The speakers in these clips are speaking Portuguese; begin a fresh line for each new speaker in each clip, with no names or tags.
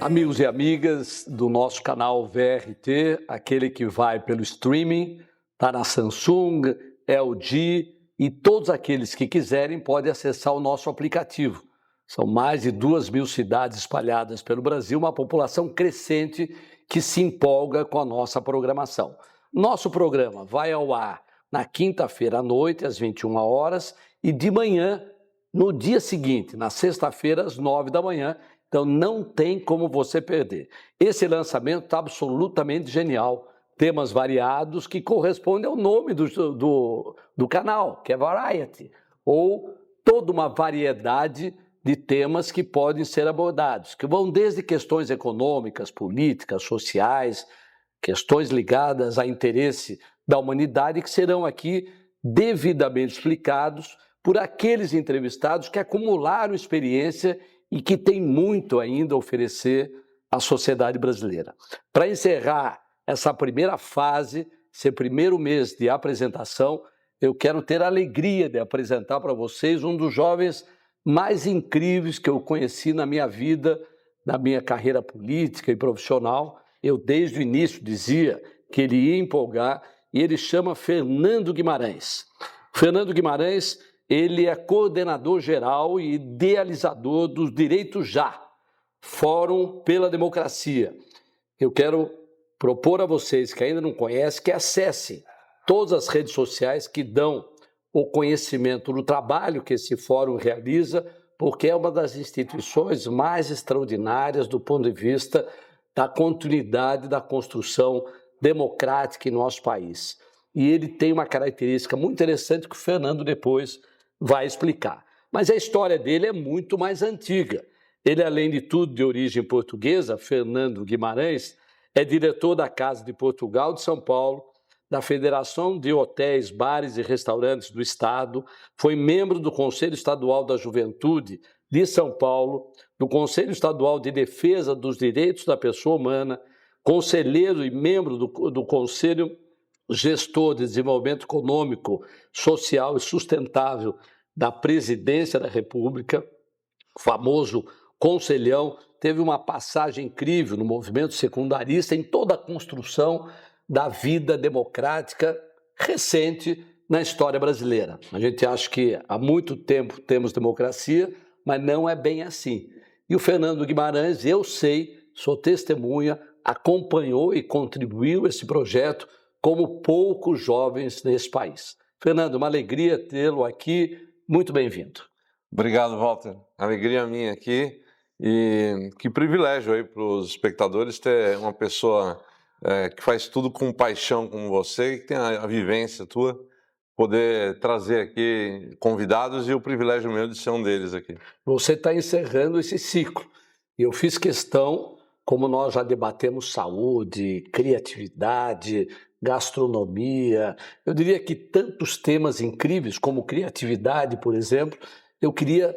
Amigos e amigas do nosso canal VRT, aquele que vai pelo streaming, está na Samsung, LG e todos aqueles que quiserem podem acessar o nosso aplicativo. São mais de 2.000 cidades espalhadas pelo Brasil, uma população crescente que se empolga com a nossa programação. Nosso programa vai ao ar na quinta-feira à noite, às 21 horas, e de manhã, no dia seguinte, na sexta-feira, às 9 da manhã. Então não tem como você perder. Esse lançamento está absolutamente genial. Temas variados que correspondem ao nome do canal, que é Variety, ou toda uma variedade de temas que podem ser abordados, que vão desde questões econômicas, políticas, sociais, questões ligadas a interesse da humanidade, que serão aqui devidamente explicados por aqueles entrevistados que acumularam experiência e que têm muito ainda a oferecer à sociedade brasileira. Para encerrar essa primeira fase, esse primeiro mês de apresentação, eu quero ter a alegria de apresentar para vocês um dos jovens mais incríveis que eu conheci na minha vida, na minha carreira política e profissional. Eu, desde o início, dizia que ele ia empolgar, e ele chama Fernando Guimarães. Fernando Guimarães, ele é coordenador geral e idealizador dos Direitos Já, Fórum pela Democracia. Eu quero propor a vocês que ainda não conhecem que acessem todas as redes sociais que dão o conhecimento do trabalho que esse fórum realiza, porque é uma das instituições mais extraordinárias do ponto de vista da continuidade da construção democrática em nosso país. E ele tem uma característica muito interessante que o Fernando depois vai explicar. Mas a história dele é muito mais antiga. Ele, além de tudo, de origem portuguesa, Fernando Guimarães, é diretor da Casa de Portugal de São Paulo, da Federação de Hotéis, Bares e Restaurantes do Estado, foi membro do Conselho Estadual da Juventude de São Paulo, do Conselho Estadual de Defesa dos Direitos da Pessoa Humana, conselheiro e membro do Conselho Gestor de Desenvolvimento Econômico, Social e Sustentável da Presidência da República, o famoso Conselhão, teve uma passagem incrível no movimento secundarista em toda a construção da vida democrática recente na história brasileira. A gente acha que há muito tempo temos democracia, mas não é bem assim. E o Fernando Guimarães, eu sei, sou testemunha, acompanhou e contribuiu a esse projeto como poucos jovens nesse país. Fernando, uma alegria tê-lo aqui, muito bem-vindo.
Obrigado, Walter. Alegria minha aqui e que privilégio aí para os espectadores ter uma pessoa que faz tudo com paixão como você, que tem a vivência tua, poder trazer aqui convidados e o privilégio meu de ser um deles aqui.
Você está encerrando esse ciclo e eu fiz questão, como nós já debatemos saúde, criatividade, gastronomia, eu diria que tantos temas incríveis como criatividade, por exemplo, eu queria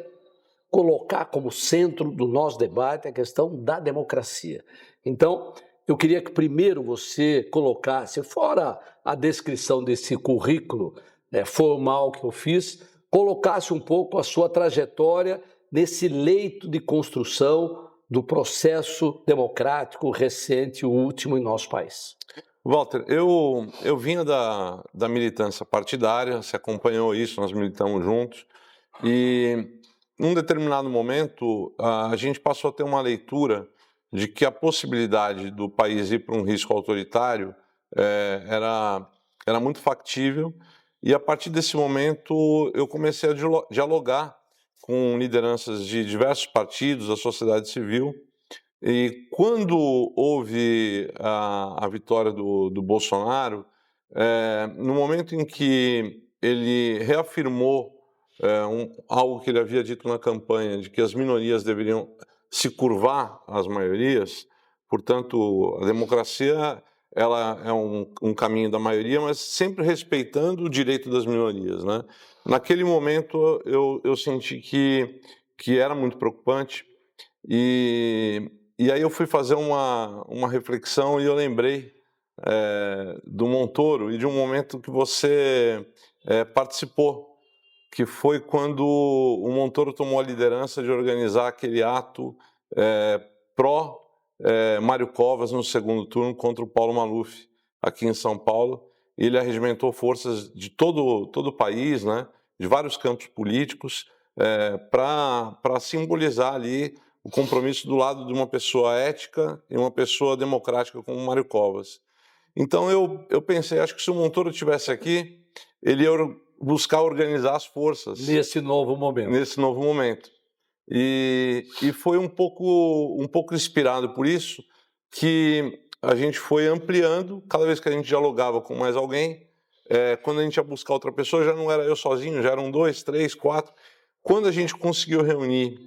colocar como centro do nosso debate a questão da democracia. Então, eu queria que primeiro você colocasse, fora a descrição desse currículo formal que eu fiz, colocasse um pouco a sua trajetória nesse leito de construção do processo democrático recente, o último em nosso país.
Walter, eu vinha da militância partidária, você acompanhou isso, nós militamos juntos, e num determinado momento a gente passou a ter uma leitura de que a possibilidade do país ir para um risco autoritário era muito factível, e a partir desse momento eu comecei a dialogar com lideranças de diversos partidos, da sociedade civil. E quando houve a vitória do Bolsonaro, no momento em que ele reafirmou algo que ele havia dito na campanha, de que as minorias deveriam se curvar às maiorias, portanto, a democracia ela é um caminho da maioria, mas sempre respeitando o direito das minorias, né? Naquele momento eu senti que era muito preocupante, e aí eu fui fazer uma reflexão e eu lembrei do Montoro e de um momento que você participou, que foi quando o Montoro tomou a liderança de organizar aquele ato Mário Covas no segundo turno contra o Paulo Maluf, aqui em São Paulo. Ele arregimentou forças de todo o país, né, de vários campos políticos, para simbolizar ali o compromisso do lado de uma pessoa ética e uma pessoa democrática como Mário Covas. Então eu pensei, acho que se o Montoro estivesse aqui, ele ia buscar organizar as forças.
Nesse novo momento.
Nesse novo momento. E foi um pouco inspirado por isso que a gente foi ampliando, cada vez que a gente dialogava com mais alguém, quando a gente ia buscar outra pessoa, já não era eu sozinho, já eram 2, 3, 4. Quando a gente conseguiu reunir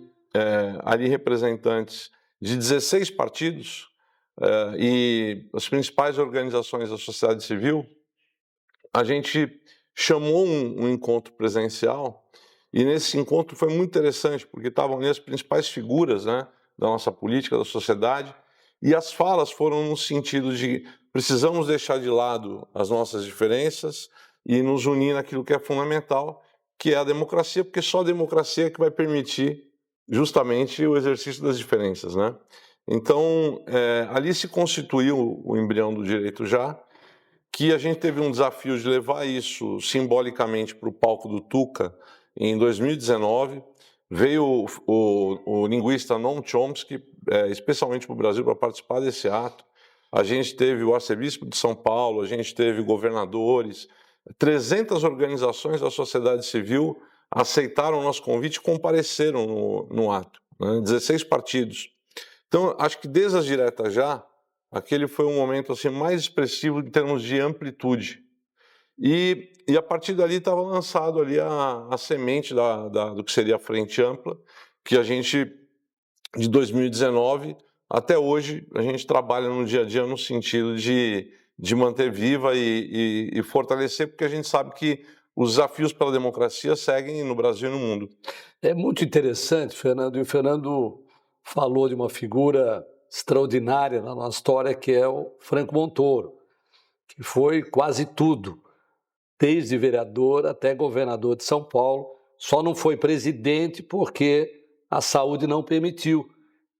ali representantes de 16 partidos e as principais organizações da sociedade civil, a gente chamou um encontro presencial, e nesse encontro foi muito interessante, porque estavam ali as principais figuras, né, da nossa política, da sociedade, e as falas foram no sentido de precisamos deixar de lado as nossas diferenças e nos unir naquilo que é fundamental, que é a democracia, porque só a democracia é que vai permitir justamente o exercício das diferenças, né? Então, ali se constituiu o embrião do direito já, que a gente teve um desafio de levar isso simbolicamente para o palco do Tuca em 2019. Veio o linguista Noam Chomsky, especialmente para o Brasil, para participar desse ato. A gente teve o arcebispo de São Paulo, a gente teve governadores, 300 organizações da sociedade civil aceitaram o nosso convite e compareceram no ato, né? 16 partidos. Então, acho que desde as diretas já, aquele foi um momento assim, mais expressivo em termos de amplitude. E a partir dali estava lançado ali a semente do que seria a Frente Ampla, que a gente, de 2019 até hoje, a gente trabalha no dia a dia no sentido de manter viva e fortalecer, porque a gente sabe que os desafios pela democracia seguem no Brasil e no mundo.
É muito interessante, Fernando, e o Fernando falou de uma figura extraordinária na nossa história, que é o Franco Montoro, que foi quase tudo, desde vereador até governador de São Paulo. Só não foi presidente porque a saúde não permitiu,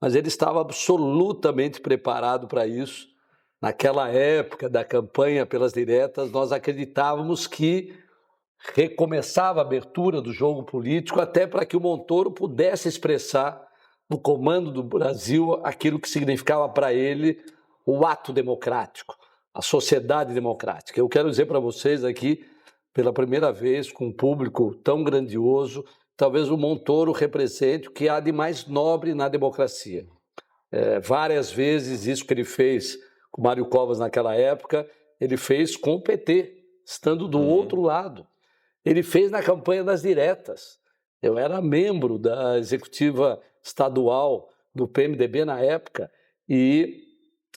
mas ele estava absolutamente preparado para isso. Naquela época da campanha pelas diretas, nós acreditávamos que recomeçava a abertura do jogo político até para que o Montoro pudesse expressar no comando do Brasil aquilo que significava para ele o ato democrático, a sociedade democrática. Eu quero dizer para vocês aqui, pela primeira vez, com um público tão grandioso, talvez o Montoro represente o que há de mais nobre na democracia. Várias vezes isso que ele fez com Mário Covas naquela época, ele fez com o PT, estando do outro lado. Ele fez na campanha das diretas. Eu era membro da executiva estadual do PMDB na época, e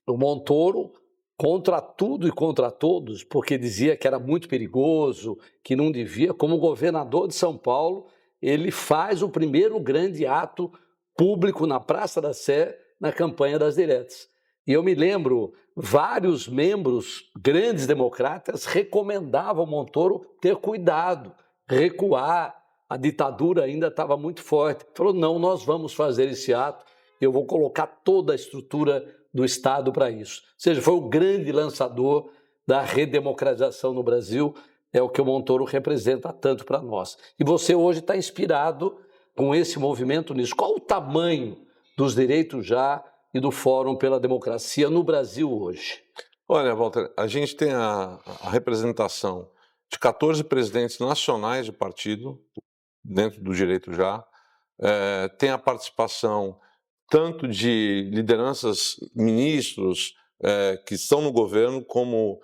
o Montoro, contra tudo e contra todos, porque dizia que era muito perigoso, que não devia, como governador de São Paulo, ele faz o primeiro grande ato público na Praça da Sé na campanha das diretas. E eu me lembro, vários membros, grandes democratas, recomendavam ao Montoro ter cuidado, recuar. A ditadura ainda estava muito forte. Ele falou, não, nós vamos fazer esse ato, eu vou colocar toda a estrutura do Estado para isso. Ou seja, foi o grande lançador da redemocratização no Brasil, é o que o Montoro representa tanto para nós. E você hoje está inspirado com esse movimento nisso. Qual o tamanho dos direitos já e do Fórum pela Democracia no Brasil hoje?
Olha, Walter, a gente tem a representação de 14 presidentes nacionais de partido, dentro do Direito Já, tem a participação tanto de lideranças, ministros que estão no governo, como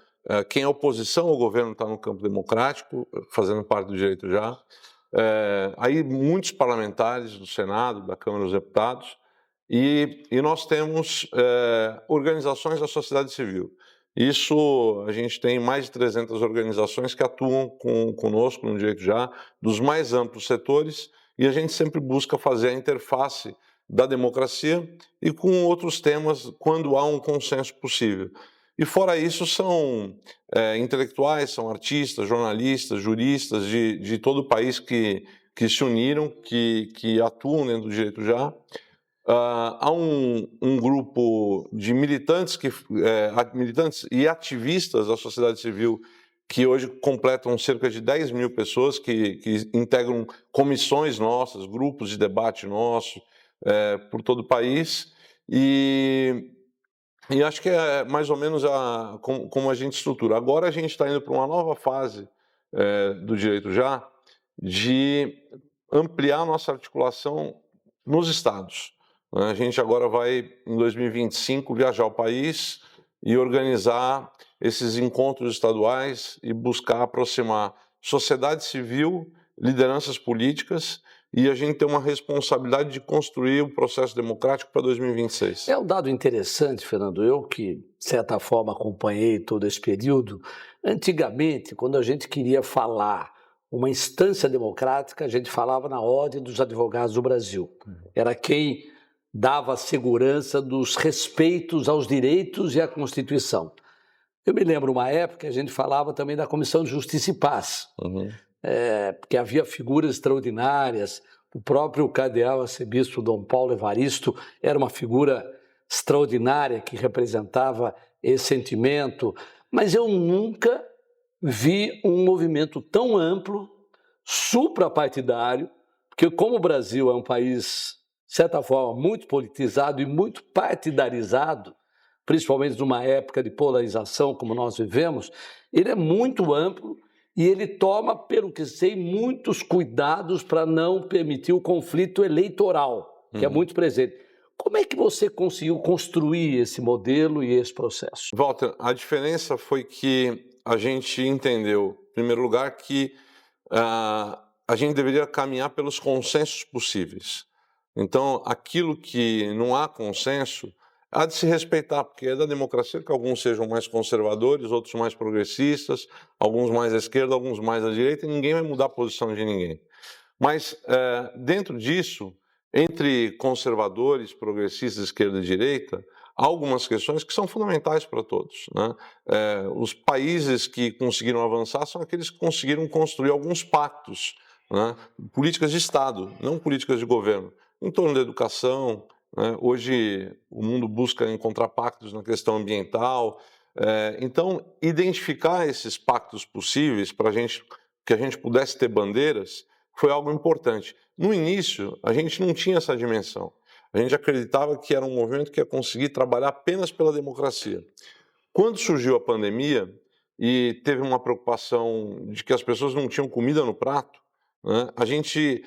quem é oposição ao governo está no campo democrático, fazendo parte do Direito Já. Aí muitos parlamentares do Senado, da Câmara dos Deputados, e nós temos organizações da sociedade civil. Isso, a gente tem mais de 300 organizações que atuam conosco no Direito Já, dos mais amplos setores, e a gente sempre busca fazer a interface da democracia e com outros temas quando há um consenso possível. E fora isso, são intelectuais, são artistas, jornalistas, juristas de todo o país que se uniram, que atuam dentro do Direito Já. há um grupo de militantes, militantes e ativistas da sociedade civil que hoje completam cerca de 10 mil pessoas que integram comissões nossas, grupos de debate nossos por todo o país. E acho que é mais ou menos como a gente estrutura. Agora a gente está indo para uma nova fase do Direito Já, de ampliar nossa articulação nos estados. A gente agora vai, em 2025, viajar ao país e organizar esses encontros estaduais e buscar aproximar sociedade civil, lideranças políticas, e a gente tem uma responsabilidade de construir o processo democrático para 2026.
É um dado interessante, Fernando, eu que, de certa forma, acompanhei todo esse período. Antigamente, quando a gente queria falar uma instância democrática, a gente falava na Ordem dos Advogados do Brasil. Era quem dava segurança dos respeitos aos direitos e à Constituição. Eu me lembro uma época que a gente falava também da Comissão de Justiça e Paz, porque havia figuras extraordinárias. O próprio cardeal arcebispo Dom Paulo Evaristo era uma figura extraordinária que representava esse sentimento, mas eu nunca vi um movimento tão amplo, suprapartidário, porque como o Brasil é um país, de certa forma, muito politizado e muito partidarizado, principalmente numa época de polarização como nós vivemos, ele é muito amplo e ele toma, pelo que sei, muitos cuidados para não permitir o conflito eleitoral, que é muito presente. Como é que você conseguiu construir esse modelo e esse processo?
Walter, a diferença foi que a gente entendeu, em primeiro lugar, que a gente deveria caminhar pelos consensos possíveis. Então, aquilo que não há consenso, há de se respeitar, porque é da democracia que alguns sejam mais conservadores, outros mais progressistas, alguns mais à esquerda, alguns mais à direita, e ninguém vai mudar a posição de ninguém. Mas, dentro disso, entre conservadores, progressistas, esquerda e direita, há algumas questões que são fundamentais para todos, né? Os países que conseguiram avançar são aqueles que conseguiram construir alguns pactos, né? Políticas de Estado, não políticas de governo, em torno da educação. Hoje o mundo busca encontrar pactos na questão ambiental. Então, identificar esses pactos possíveis para que a gente pudesse ter bandeiras foi algo importante. No início, a gente não tinha essa dimensão. A gente acreditava que era um movimento que ia conseguir trabalhar apenas pela democracia. Quando surgiu a pandemia e teve uma preocupação de que as pessoas não tinham comida no prato, né, a gente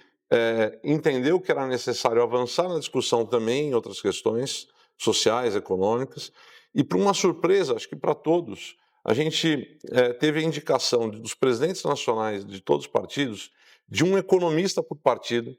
entendeu que era necessário avançar na discussão também em outras questões sociais, econômicas, e para uma surpresa, acho que para todos, a gente teve a indicação dos presidentes nacionais de todos os partidos de um economista por partido.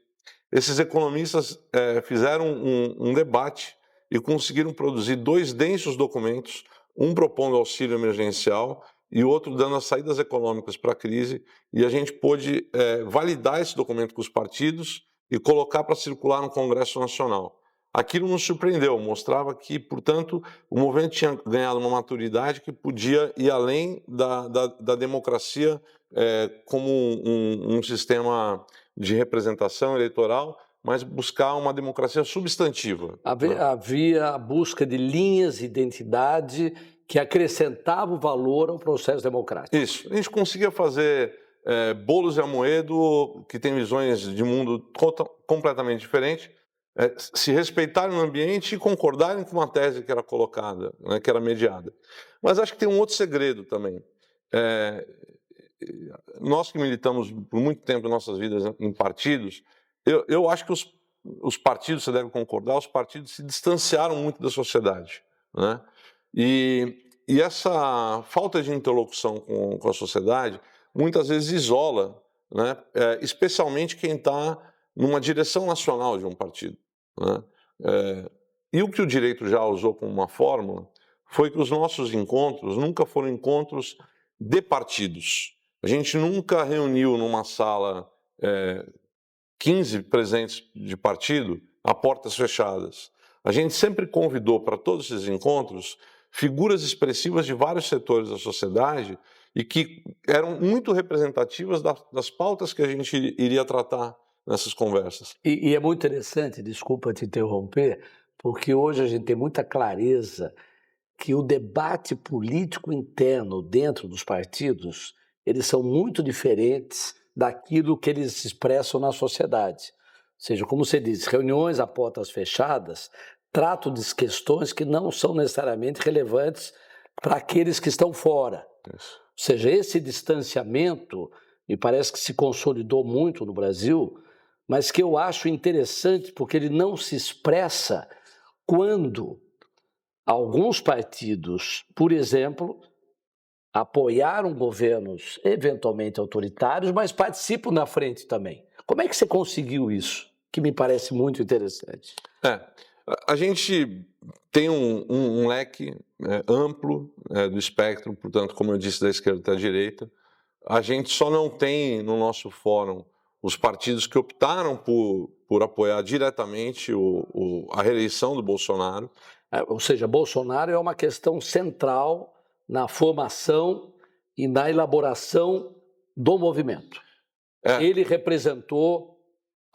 Esses economistas fizeram um debate e conseguiram produzir 2 densos documentos, um propondo auxílio emergencial e outro dando as saídas econômicas para a crise, e a gente pôde validar esse documento com os partidos e colocar para circular no Congresso Nacional. Aquilo nos surpreendeu, mostrava que, portanto, o movimento tinha ganhado uma maturidade que podia ir além da democracia como um sistema de representação eleitoral, mas buscar uma democracia substantiva.
Havia a busca de linhas de identidade que acrescentavam valor ao processo democrático.
Isso. A gente conseguia fazer Boulos e Amoedo, que têm visões de mundo completamente diferentes, se respeitarem no ambiente e concordarem com uma tese que era colocada, né, que era mediada. Mas acho que tem um outro segredo também. Nós que militamos por muito tempo em nossas vidas em partidos, eu acho que os partidos, você deve concordar, os partidos se distanciaram muito da sociedade, né? E essa falta de interlocução com a sociedade muitas vezes isola, né? Especialmente quem está numa direção nacional de um partido, né? E o que o direito já usou como uma fórmula foi que os nossos encontros nunca foram encontros de partidos. A gente nunca reuniu numa sala 15 presidentes de partido a portas fechadas. A gente sempre convidou para todos esses encontros figuras expressivas de vários setores da sociedade e que eram muito representativas das pautas que a gente iria tratar nessas conversas.
E é muito interessante, desculpa te interromper, porque hoje a gente tem muita clareza que o debate político interno dentro dos partidos, eles são muito diferentes daquilo que eles expressam na sociedade. Ou seja, como você disse, reuniões a portas fechadas tratam de questões que não são necessariamente relevantes para aqueles que estão fora.
Isso.
Ou seja, esse distanciamento me parece que se consolidou muito no Brasil, mas que eu acho interessante porque ele não se expressa quando alguns partidos, por exemplo, apoiaram governos eventualmente autoritários, mas participam na frente também. Como é que você conseguiu isso? Que me parece muito interessante.
A gente tem um leque amplo do espectro, portanto, como eu disse, da esquerda até a direita. A gente só não tem no nosso fórum os partidos que optaram por apoiar diretamente a reeleição do Bolsonaro.
Ou seja, Bolsonaro é uma questão central na formação e na elaboração do movimento. Ele representou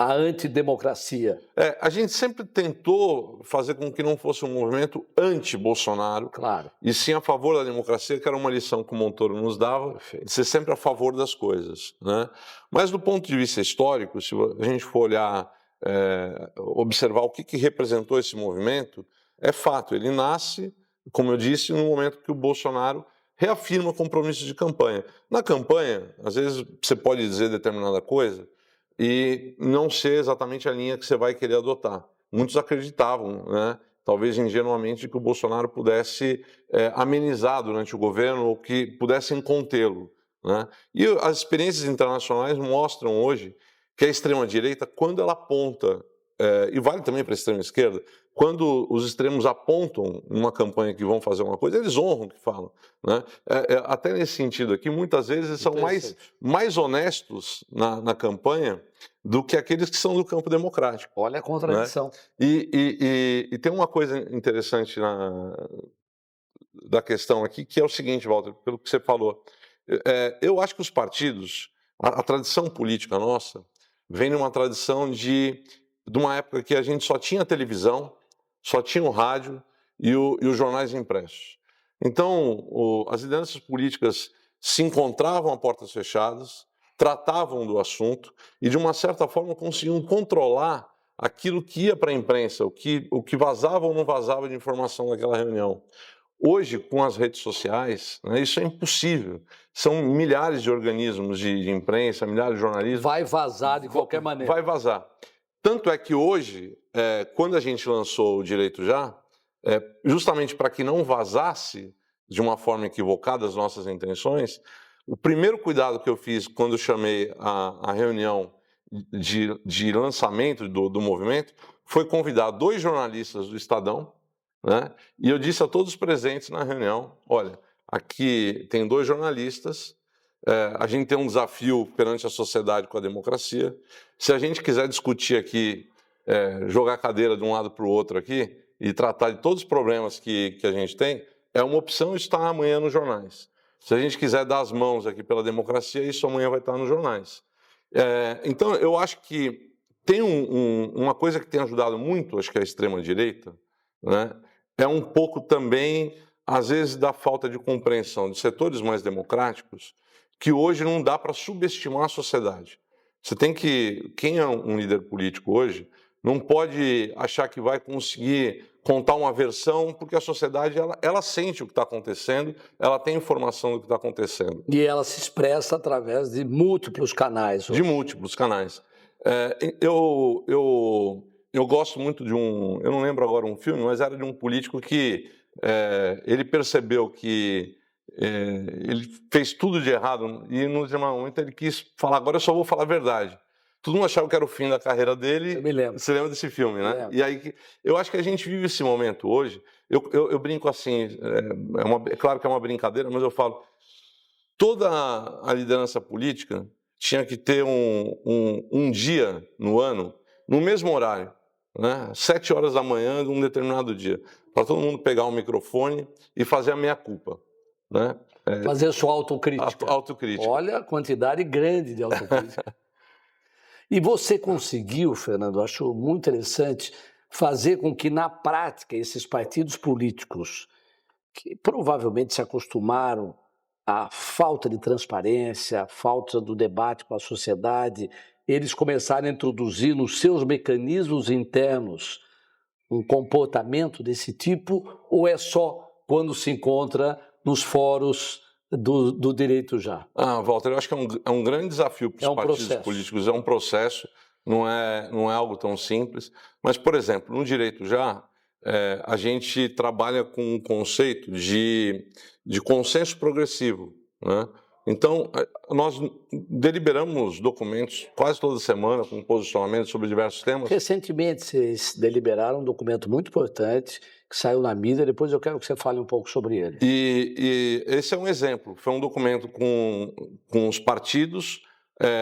a antidemocracia.
A gente sempre tentou fazer com que não fosse um movimento anti-Bolsonaro,
claro,
e sim a favor da democracia, que era uma lição que o Montoro nos dava, de ser sempre a favor das coisas, né? Mas do ponto de vista histórico, se a gente for olhar, observar o que representou esse movimento, é fato, ele nasce, como eu disse, no momento que o Bolsonaro reafirma compromissos de campanha. Na campanha, às vezes você pode dizer determinada coisa e não ser exatamente a linha que você vai querer adotar. Muitos acreditavam, né, talvez ingenuamente, que o Bolsonaro pudesse amenizar durante o governo ou que pudessem contê-lo, né? E as experiências internacionais mostram hoje que a extrema-direita, quando ela aponta, e vale também para a extrema-esquerda, quando os extremos apontam numa campanha que vão fazer uma coisa, eles honram o que falam, né? Até nesse sentido aqui, muitas vezes eles são mais honestos na campanha do que aqueles que são do campo democrático.
Olha a contradição.
Né? E tem uma coisa interessante da questão aqui, que é o seguinte, Walter, pelo que você falou. Eu acho que os partidos, a tradição política nossa, vem numa tradição de uma época que a gente só tinha televisão, só tinha o rádio e os jornais impressos. Então, as lideranças políticas se encontravam a portas fechadas, tratavam do assunto e, de uma certa forma, conseguiam controlar aquilo que ia para a imprensa, o que vazava ou não vazava de informação daquela reunião. Hoje, com as redes sociais, né, isso é impossível. São milhares de organismos de imprensa, milhares de jornalistas.
Vai vazar de qualquer maneira.
Vai vazar. Tanto é que hoje, quando a gente lançou o Direito Já, justamente para que não vazasse de uma forma equivocada as nossas intenções, o primeiro cuidado que eu fiz quando chamei a reunião de lançamento do movimento foi convidar 2 jornalistas do Estadão, né? E eu disse a todos os presentes na reunião, olha, aqui tem 2 jornalistas, a gente tem um desafio perante a sociedade com a democracia. Se a gente quiser discutir aqui, jogar a cadeira de um lado para o outro aqui e tratar de todos os problemas que a gente tem, é uma opção estar amanhã nos jornais. Se a gente quiser dar as mãos aqui pela democracia, isso amanhã vai estar nos jornais. Então, eu acho que tem uma coisa que tem ajudado muito, acho que a extrema-direita, né, é um pouco também, às vezes, da falta de compreensão de setores mais democráticos, que hoje não dá para subestimar a sociedade. Você tem que, quem é um líder político hoje, não pode achar que vai conseguir contar uma versão, porque a sociedade ela sente o que está acontecendo, ela tem informação do que está acontecendo.
E ela se expressa através de múltiplos canais.
De múltiplos canais. Eu gosto muito de eu não lembro agora um filme, mas era de um político que ele percebeu que ele fez tudo de errado e no determinado momento ele quis falar, agora eu só vou falar a verdade. Todo mundo achava que era o fim da carreira dele.
Eu me lembro.
Você lembra desse filme, né? E aí, eu acho que a gente vive esse momento hoje. Eu brinco assim, é claro que é uma brincadeira, mas eu falo, toda a liderança política tinha que ter um dia no ano, no mesmo horário, né? 7 horas da manhã de um determinado dia, para todo mundo pegar o microfone e fazer a meia-culpa, né?
Fazer sua autocrítica.
Autocrítica.
Olha a quantidade grande de autocrítica. E você conseguiu, Fernando, acho muito interessante, fazer com que, na prática, esses partidos políticos, que provavelmente se acostumaram à falta de transparência, à falta do debate com a sociedade, eles começaram a introduzir nos seus mecanismos internos um comportamento desse tipo, ou é só quando se encontra nos fóruns do direito já?
Walter, eu acho que é um grande desafio para os partidos
processo.
políticos, é um processo, não é algo tão simples. Mas, por exemplo, no direito já, a gente trabalha com um conceito de consenso progressivo, né? Então, nós deliberamos documentos quase toda semana com posicionamentos sobre diversos temas.
Recentemente, vocês deliberaram um documento muito importante que saiu na mídia, depois eu quero que você fale um pouco sobre ele.
E esse é um exemplo, foi um documento com os partidos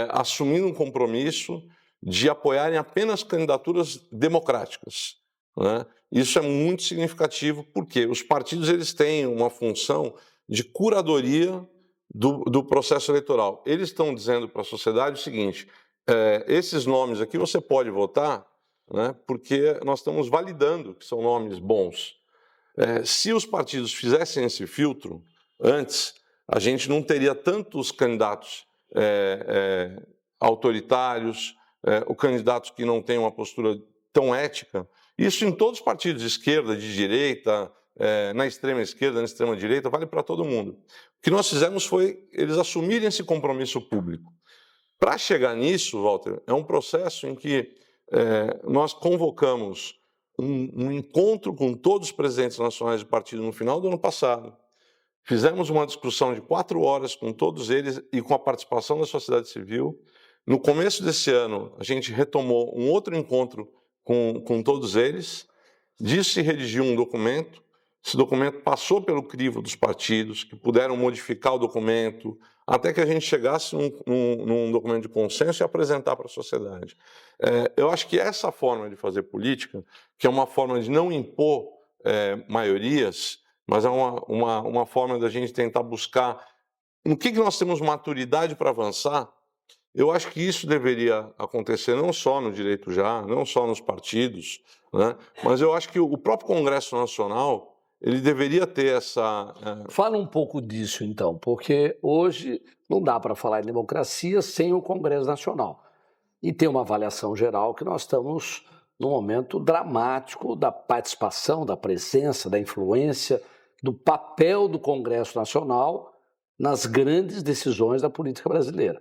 assumindo um compromisso de apoiarem apenas candidaturas democráticas, né? Isso é muito significativo porque os partidos eles têm uma função de curadoria do processo eleitoral. Eles estão dizendo para a sociedade o seguinte, esses nomes aqui você pode votar, né, porque nós estamos validando que são nomes bons. Se os partidos fizessem esse filtro antes, a gente não teria tantos candidatos autoritários, ou candidatos que não têm uma postura tão ética. Isso em todos os partidos, de esquerda, de direita, na extrema esquerda, na extrema direita, vale para todo mundo. O que nós fizemos foi eles assumirem esse compromisso público. Para chegar nisso, Walter, é um processo em que nós convocamos um encontro com todos os presidentes nacionais de partido no final do ano passado. Fizemos uma discussão de 4 horas com todos eles e com a participação da sociedade civil. No começo desse ano, a gente retomou um outro encontro com todos eles. Disso se redigiu um documento. Esse documento passou pelo crivo dos partidos, que puderam modificar o documento, até que a gente chegasse num documento de consenso e apresentar para a sociedade. Eu acho que essa forma de fazer política, que é uma forma de não impor maiorias, mas é uma forma da gente tentar buscar no que nós temos maturidade para avançar. Eu acho que isso deveria acontecer não só no direito já, não só nos partidos, né? Mas eu acho que o próprio Congresso Nacional ele deveria ter essa...
Fala um pouco disso, então, porque hoje não dá para falar em democracia sem o Congresso Nacional. E tem uma avaliação geral que nós estamos num momento dramático da participação, da presença, da influência, do papel do Congresso Nacional nas grandes decisões da política brasileira.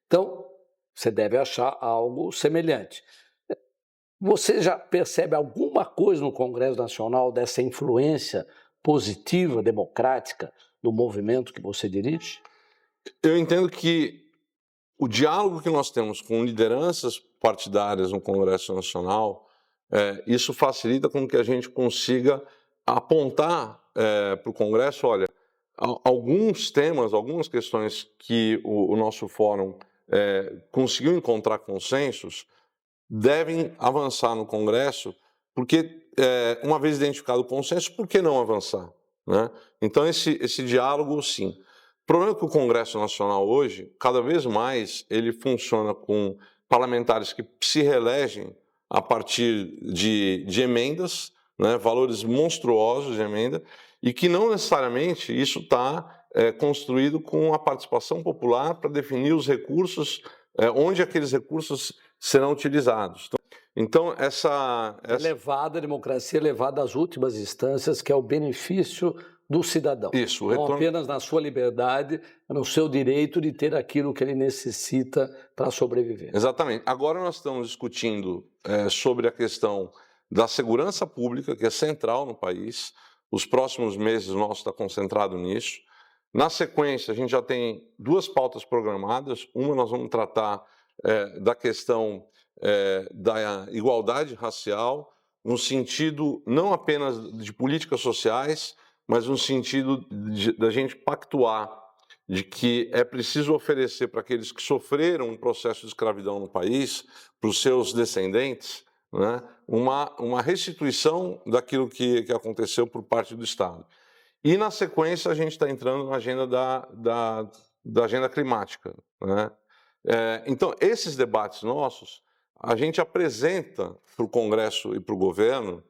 Então, você deve achar algo semelhante. Você já percebe alguma coisa no Congresso Nacional dessa influência positiva, democrática, do movimento que você dirige?
Eu entendo que o diálogo que nós temos com lideranças partidárias no Congresso Nacional, isso facilita com que a gente consiga apontar para o Congresso, olha, alguns temas, algumas questões que o nosso fórum conseguiu encontrar consensos, devem avançar no Congresso, porque, uma vez identificado o consenso, por que não avançar, né? Então, esse diálogo, sim. O problema é que o Congresso Nacional hoje, cada vez mais, ele funciona com parlamentares que se reelegem a partir de emendas, né, valores monstruosos de emenda, e que não necessariamente isso está construído com a participação popular para definir os recursos, onde aqueles recursos serão utilizados. Então, essa...
Elevada, a democracia elevada às últimas instâncias, que é o benefício do cidadão.
Isso,
não apenas na sua liberdade, mas no seu direito de ter aquilo que ele necessita para sobreviver.
Exatamente. Agora nós estamos discutindo sobre a questão da segurança pública, que é central no país. Os próximos meses o nosso está concentrado nisso. Na sequência, a gente já tem 2 pautas programadas. Uma nós vamos tratar da questão da igualdade racial, no sentido não apenas de políticas sociais, mas no sentido da gente pactuar de que é preciso oferecer para aqueles que sofreram um processo de escravidão no país, para os seus descendentes, né, uma restituição daquilo que aconteceu por parte do Estado. E, na sequência, a gente está entrando na agenda da agenda climática, né? Então, esses debates nossos, a gente apresenta para o Congresso e para o governo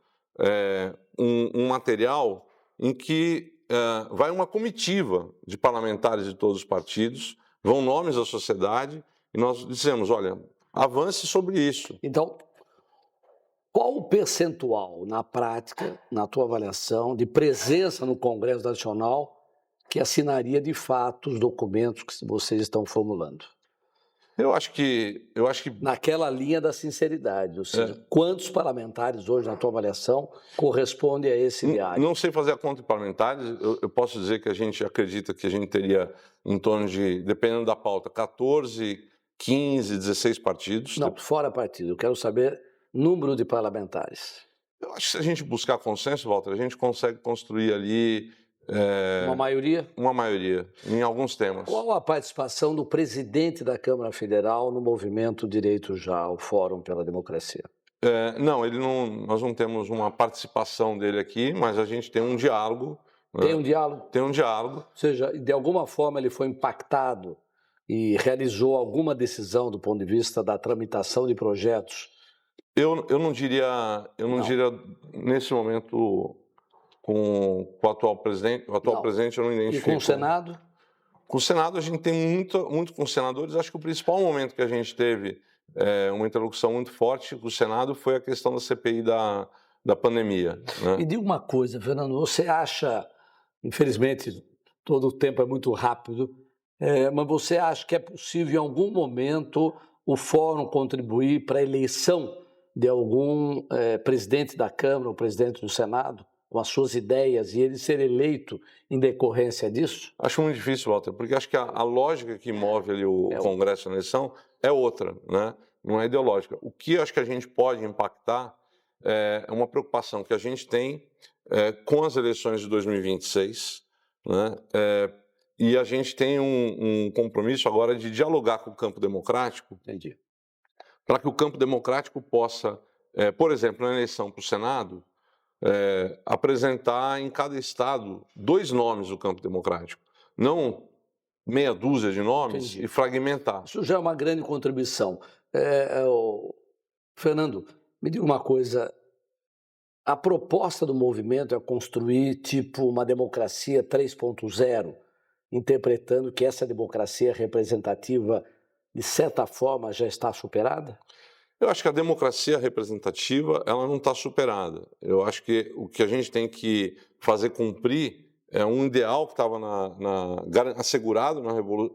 um material em que vai uma comitiva de parlamentares de todos os partidos, vão nomes da sociedade, e nós dizemos, olha, avance sobre isso.
Então, qual o percentual, na prática, na tua avaliação, de presença no Congresso Nacional que assinaria de fato os documentos que vocês estão formulando?
Eu acho que...
Naquela linha da sinceridade, ou seja, quantos parlamentares hoje, na tua avaliação, correspondem a esse ideário?
Não sei fazer a conta de parlamentares, eu posso dizer que a gente acredita que a gente teria em torno de, dependendo da pauta, 14, 15, 16 partidos.
Não, fora partido, eu quero saber número de parlamentares.
Eu acho que se a gente buscar consenso, Walter, a gente consegue construir ali...
Uma maioria?
Uma maioria, em alguns temas.
Qual a participação do presidente da Câmara Federal no movimento Direito Já, o Fórum pela Democracia?
Não, nós não temos uma participação dele aqui, mas a gente tem um diálogo.
Tem um diálogo?
Tem um diálogo.
Ou seja, de alguma forma ele foi impactado e realizou alguma decisão do ponto de vista da tramitação de projetos?
Eu não diria nesse momento... Com o atual presidente, presidente eu não identifico.
E com o Senado?
Com o Senado a gente tem muito com os senadores. Acho que o principal momento que a gente teve uma interlocução muito forte com o Senado foi a questão da CPI da pandemia. Né?
Me diga uma coisa, Fernando, você acha, infelizmente todo o tempo é muito rápido, mas você acha que é possível em algum momento o Fórum contribuir para a eleição de algum presidente da Câmara ou presidente do Senado? Com as suas ideias e ele ser eleito em decorrência disso?
Acho muito difícil, Walter, porque acho que a lógica que move ali o Congresso na eleição é outra, né? Não é ideológica. O que acho que a gente pode impactar é uma preocupação que a gente tem com as eleições de 2026, né? E a gente tem um compromisso agora de dialogar com o campo democrático.
Entendi.
Para que o campo democrático possa, por exemplo, na eleição para o Senado, apresentar em cada estado 2 nomes do campo democrático, não meia dúzia de nomes. Entendi. E fragmentar.
Isso já é uma grande contribuição. Fernando, me diga uma coisa, a proposta do movimento é construir tipo uma democracia 3.0, interpretando que essa democracia representativa, de certa forma, já está superada?
Eu acho que a democracia representativa ela não está superada. Eu acho que o que a gente tem que fazer cumprir é um ideal que estava assegurado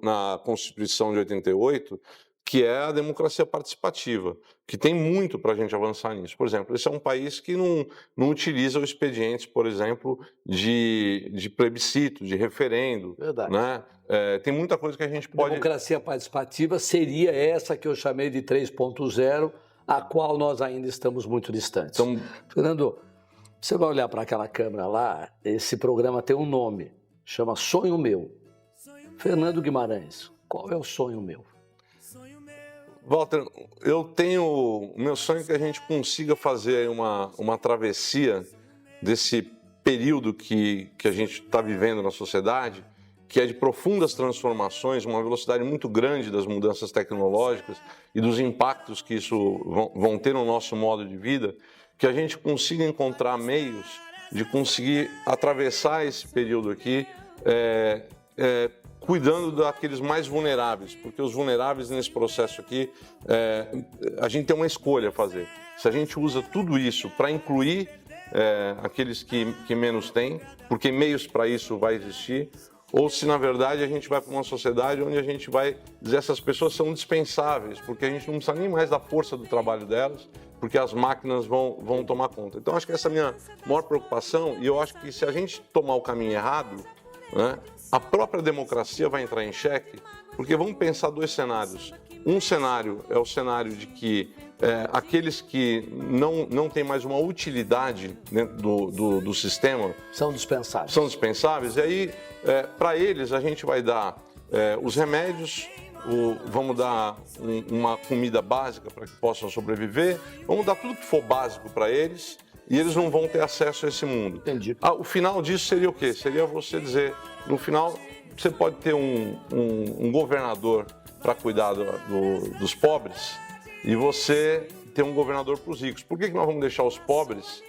na Constituição de 88, que é a democracia participativa, que tem muito para a gente avançar nisso. Por exemplo, esse é um país que não utiliza os expedientes, por exemplo, de plebiscito, de referendo.
Verdade.
Né? Tem muita coisa que a gente pode...
Democracia participativa seria essa que eu chamei de 3.0, a qual nós ainda estamos muito distantes. Então, Fernando, você vai olhar para aquela câmera lá, esse programa tem um nome, chama Sonho Meu. Fernando Guimarães, qual é o sonho meu?
Walter, o meu sonho é que a gente consiga fazer uma travessia desse período que a gente está vivendo na sociedade, que é de profundas transformações, uma velocidade muito grande das mudanças tecnológicas e dos impactos que isso vão ter no nosso modo de vida, que a gente consiga encontrar meios de conseguir atravessar esse período aqui cuidando daqueles mais vulneráveis, porque os vulneráveis nesse processo aqui, a gente tem uma escolha a fazer. Se a gente usa tudo isso para incluir aqueles que menos têm, porque meios para isso vai existir, ou se na verdade a gente vai para uma sociedade onde a gente vai dizer essas pessoas são dispensáveis, porque a gente não precisa nem mais da força do trabalho delas, porque as máquinas vão tomar conta. Então acho que essa é a minha maior preocupação, e eu acho que se a gente tomar o caminho errado, né, a própria democracia vai entrar em xeque, porque vamos pensar 2 cenários. Um cenário é o cenário de que aqueles que não têm mais uma utilidade dentro do sistema...
São dispensáveis.
São dispensáveis, e aí, para eles, a gente vai dar os remédios, vamos dar uma comida básica para que possam sobreviver, vamos dar tudo que for básico para eles, e eles não vão ter acesso a esse mundo.
Entendi.
O final disso seria o quê? Seria você dizer, no final, você pode ter um governador para cuidar dos pobres e você ter um governador para os ricos. Por que nós vamos deixar os pobres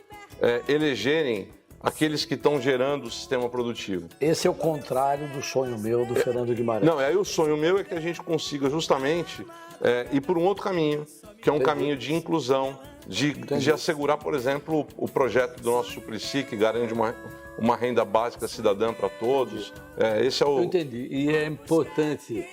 elegerem aqueles que estão gerando o sistema produtivo?
Esse é o contrário do sonho meu, do Fernando Guimarães.
Não, aí o sonho meu é que a gente consiga justamente ir por um outro caminho, que é um caminho de inclusão, de assegurar, por exemplo, o projeto do nosso Suplicy, que garante uma renda básica cidadã para todos. Esse é o...
Eu entendi. E é importante...